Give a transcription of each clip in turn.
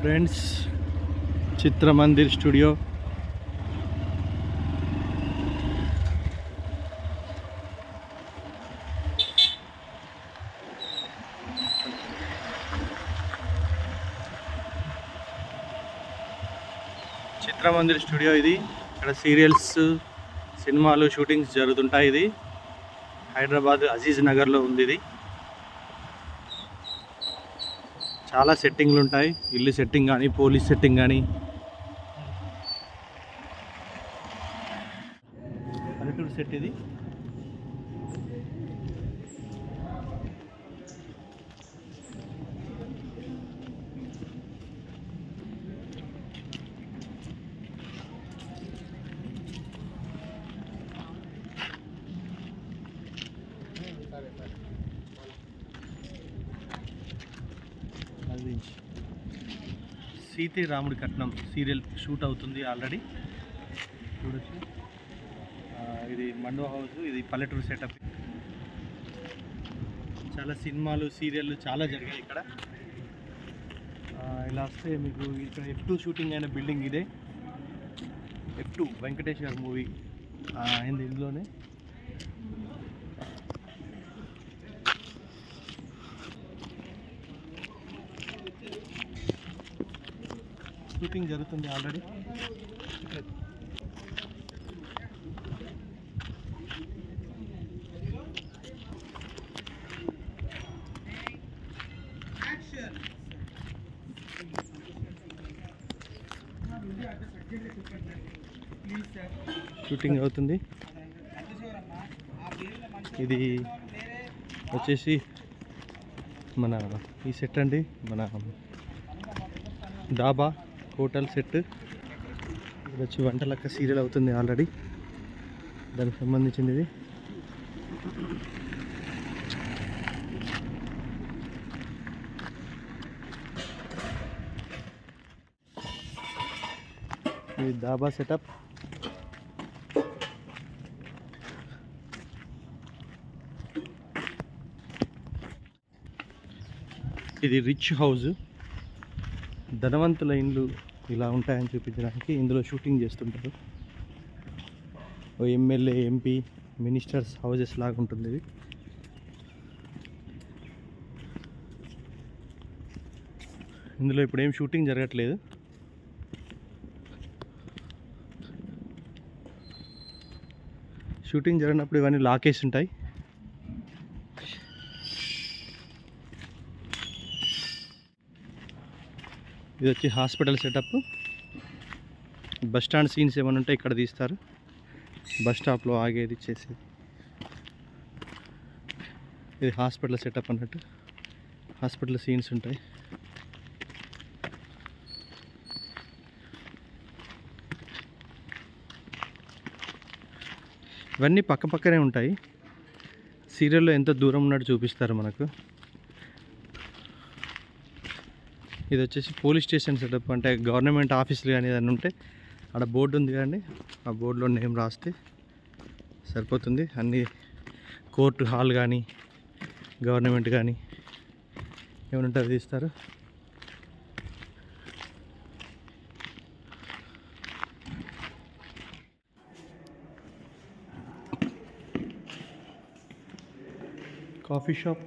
Friends, Chitramandir studio. Chitramandir studio ఇది. ఇక్కడ serials, సినిమాలు షూటింగ్స్ జరుగుతుంటాయి. ఇది హైదరాబాద్ అజీజ్ నగర్లో ఉంది. ఇది చాలా సెట్టింగ్లు ఉంటాయి. ఇల్లు సెట్టింగ్ కానీ, పోలీస్ సెట్టింగ్ కానీ, పల్లెటూరు సెట్ ఇది. సీతే రాముడి కట్నం సీరియల్ షూట్ అవుతుంది ఆల్రెడీ. చూడొచ్చు. ఇది మండవ హౌస్. ఇది పల్లెటూరు సెటప్. చాలా సినిమాలు, సీరియళ్ళు చాలా జరిగాయి ఇక్కడ. ఇలా వస్తే మీకు ఇక్కడ F2 షూటింగ్ అయిన బిల్డింగ్ ఇదే. F2 వెంకటేశ్వర మూవీ అయింది ఇందులోనే. షూటింగ్ జరుగుతుంది ఆల్రెడీ. షూటింగ్ అవుతుంది. ఇది వచ్చేసి మన ఈ సెట్ అండి, మన డాబా హోటల్ సెట్. ఇది వచ్చి వంటలక్క సీరియల్ అవుతుంది ఆల్రెడీ, దానికి సంబంధించింది ఇది. ఇది డాబా సెటప్. ఇది రిచ్ హౌస్. ధనవంతుల ఇండ్లు ఇలా ఉంటాయని చూపించడానికి ఇందులో షూటింగ్ చేస్తుంటారు. ఓ ఎమ్మెల్యే, ఎంపీ, మినిస్టర్స్ హౌజెస్ లాగా ఉంటుంది ఇది. ఇందులో ఇప్పుడు ఏం షూటింగ్ జరగట్లేదు. షూటింగ్ జరిగినప్పుడు ఇవన్నీ లాకేసి ఉంటాయి. ఇది వచ్చి hospital setup. Bus stand scenes ఏమైనా ఉంటే ఇక్కడ తీస్తారు. బస్ స్టాప్లో ఆగేది, చేసేది. ఇది హాస్పిటల్ సెటప్ అన్నట్టు. హాస్పిటల్ సీన్స్ ఉంటాయి. ఇవన్నీ పక్క పక్కనే ఉంటాయి. సీరియల్లో ఎంత దూరం ఉన్నట్టు చూపిస్తారు మనకు. ఇది వచ్చేసి పోలీస్ స్టేషన్ సెటప్. అంటే గవర్నమెంట్ ఆఫీసులు కానీ ఏదైనా ఉంటే అక్కడ బోర్డు ఉంది కానీ ఆ బోర్డులో నేమ్ రాస్తే సరిపోతుంది. అన్ని కోర్టు హాల్ కానీ, గవర్నమెంట్ కానీ ఏమైనా ఉంటే అది తీస్తారు. Coffee shop.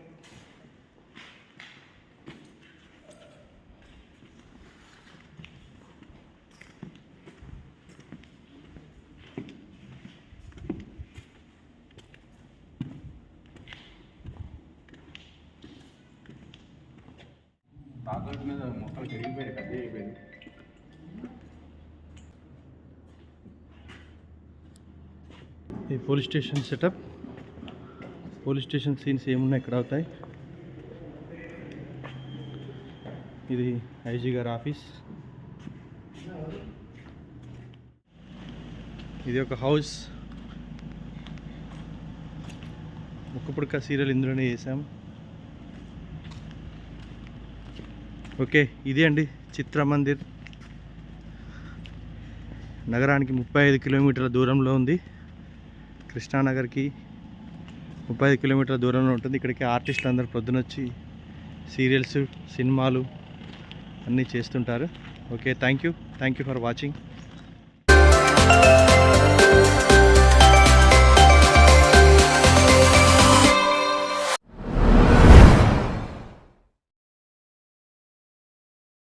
మీద మొక్కలు పెరిగిపోయాయి, పెద్ద అయిపోయింది. ఈ police station setup. Police station scenes ఏమున్నాయి ఇక్కడ అవుతాయి. ఇది ఐజీ గారి ఆఫీస్. ఇది ఒక హౌస్. ముక్కపుడక సీరియల్ ఇందులోనే చేసాం. ఓకే, ఇదే అండి చిత్రమందిర్. నగరానికి 35 కిలోమీటర్ల దూరంలో ఉంది. కృష్ణానగర్కి 35 కిలోమీటర్ల దూరంలో ఉంటుంది. ఇక్కడికి ఆర్టిస్టులు అందరూ పొద్దునొచ్చి సీరియల్స్, సినిమాలు అన్నీ చేస్తుంటారు. Okay, thank you for watching.